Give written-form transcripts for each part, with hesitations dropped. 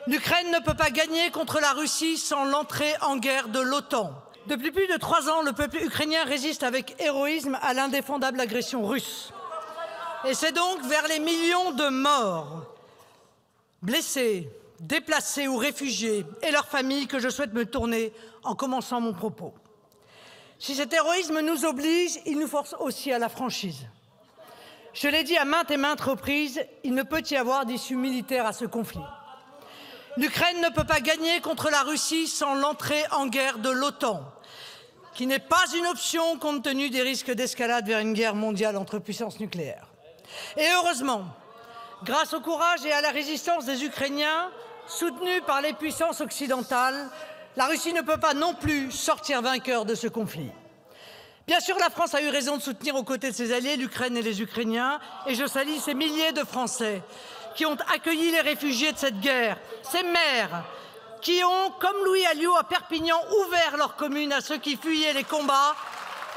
L'Ukraine ne peut pas gagner contre la Russie sans l'entrée en guerre de l'OTAN. Depuis plus de 3 ans, le peuple ukrainien résiste avec héroïsme à l'indéfendable agression russe. Et c'est donc vers les millions de morts, blessés, déplacés ou réfugiés et leurs familles que je souhaite me tourner en commençant mon propos. Si cet héroïsme nous oblige, il nous force aussi à la franchise. Je l'ai dit à maintes et maintes reprises, il ne peut y avoir d'issue militaire à ce conflit. L'Ukraine ne peut pas gagner contre la Russie sans l'entrée en guerre de l'OTAN, qui n'est pas une option compte tenu des risques d'escalade vers une guerre mondiale entre puissances nucléaires. Et heureusement, grâce au courage et à la résistance des Ukrainiens, soutenus par les puissances occidentales, la Russie ne peut pas non plus sortir vainqueur de ce conflit. Bien sûr, la France a eu raison de soutenir aux côtés de ses alliés l'Ukraine et les Ukrainiens, et je salue ces milliers de Français qui ont accueilli les réfugiés de cette guerre, ces maires qui ont, comme Louis Alliot à Perpignan, ouvert leur commune à ceux qui fuyaient les combats,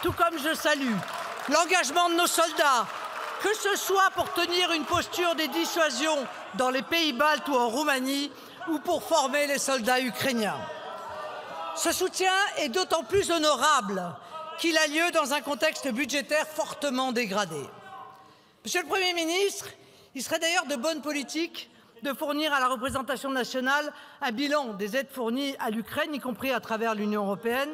tout comme je salue l'engagement de nos soldats, que ce soit pour tenir une posture de dissuasion dans les pays baltes ou en Roumanie, ou pour former les soldats ukrainiens. Ce soutien est d'autant plus honorable qu'il a lieu dans un contexte budgétaire fortement dégradé. Monsieur le Premier ministre, il serait d'ailleurs de bonne politique de fournir à la représentation nationale un bilan des aides fournies à l'Ukraine, y compris à travers l'Union européenne.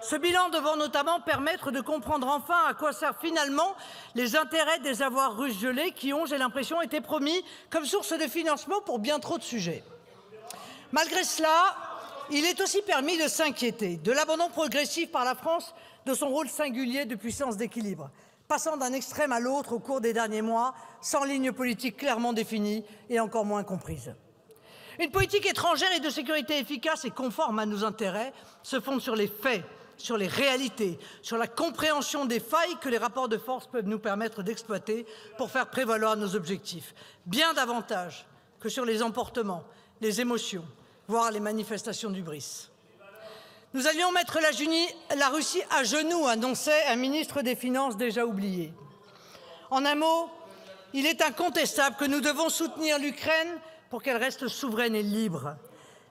Ce bilan devant notamment permettre de comprendre enfin à quoi servent finalement les intérêts des avoirs russes gelés qui ont, j'ai l'impression, été promis comme source de financement pour bien trop de sujets. Malgré cela, il est aussi permis de s'inquiéter de l'abandon progressif par la France de son rôle singulier de puissance d'équilibre, passant d'un extrême à l'autre au cours des derniers mois, sans ligne politique clairement définie et encore moins comprise. Une politique étrangère et de sécurité efficace et conforme à nos intérêts se fonde sur les faits, sur les réalités, sur la compréhension des failles que les rapports de force peuvent nous permettre d'exploiter pour faire prévaloir nos objectifs, bien davantage que sur les emportements, les émotions, voire les manifestations d'hubris. Nous allions mettre la Russie à genoux, annonçait un ministre des Finances déjà oublié. En un mot, il est incontestable que nous devons soutenir l'Ukraine pour qu'elle reste souveraine et libre.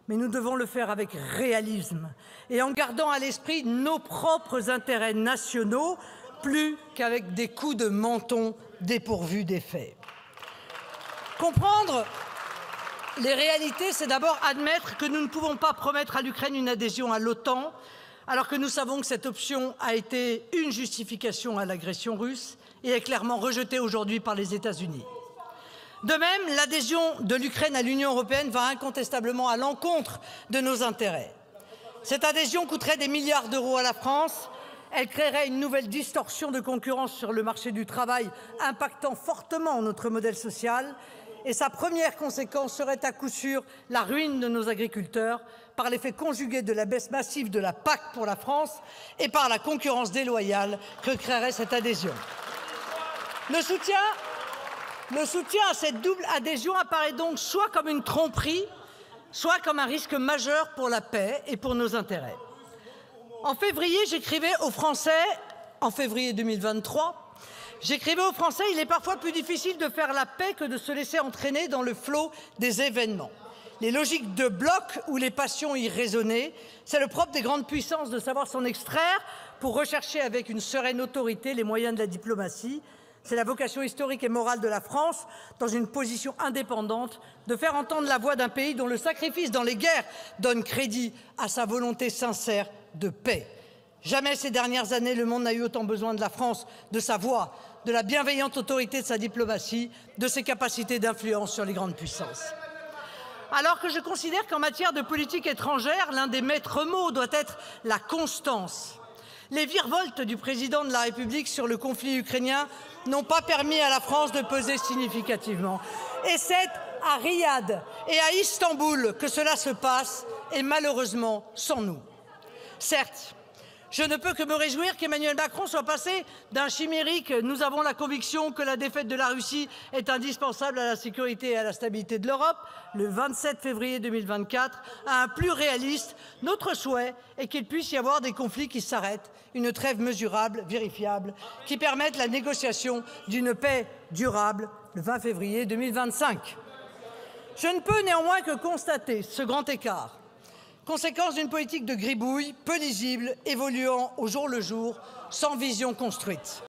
Mais nous devons le faire avec réalisme et en gardant à l'esprit nos propres intérêts nationaux, plus qu'avec des coups de menton dépourvus d'effet. Comprendre les réalités, c'est d'abord admettre que nous ne pouvons pas promettre à l'Ukraine une adhésion à l'OTAN, alors que nous savons que cette option a été une justification à l'agression russe et est clairement rejetée aujourd'hui par les États-Unis. De même, l'adhésion de l'Ukraine à l'Union européenne va incontestablement à l'encontre de nos intérêts. Cette adhésion coûterait des milliards d'euros à la France, elle créerait une nouvelle distorsion de concurrence sur le marché du travail, impactant fortement notre modèle social, et sa première conséquence serait à coup sûr la ruine de nos agriculteurs par l'effet conjugué de la baisse massive de la PAC pour la France et par la concurrence déloyale que créerait cette adhésion. Le soutien à cette double adhésion apparaît donc soit comme une tromperie, soit comme un risque majeur pour la paix et pour nos intérêts. En février, j'écrivais aux Français, en février 2023, j'écrivais aux Français, il est parfois plus difficile de faire la paix que de se laisser entraîner dans le flot des événements. Les logiques de bloc ou les passions irraisonnées, c'est le propre des grandes puissances de savoir s'en extraire pour rechercher avec une sereine autorité les moyens de la diplomatie. C'est la vocation historique et morale de la France, dans une position indépendante, de faire entendre la voix d'un pays dont le sacrifice dans les guerres donne crédit à sa volonté sincère de paix. Jamais ces dernières années, le monde n'a eu autant besoin de la France, de sa voix, de la bienveillante autorité de sa diplomatie, de ses capacités d'influence sur les grandes puissances. Alors que je considère qu'en matière de politique étrangère, l'un des maîtres mots doit être la constance. Les virevoltes du président de la République sur le conflit ukrainien n'ont pas permis à la France de peser significativement. Et c'est à Riyad et à Istanbul que cela se passe, et malheureusement sans nous. Certes, je ne peux que me réjouir qu'Emmanuel Macron soit passé d'un chimérique « nous avons la conviction que la défaite de la Russie est indispensable à la sécurité et à la stabilité de l'Europe » le 27 février 2024 à un plus réaliste « notre souhait est qu'il puisse y avoir des conflits qui s'arrêtent, une trêve mesurable, vérifiable, qui permette la négociation d'une paix durable » le 20 février 2025. Je ne peux néanmoins que constater ce grand écart, conséquence d'une politique de gribouille peu lisible, évoluant au jour le jour, sans vision construite.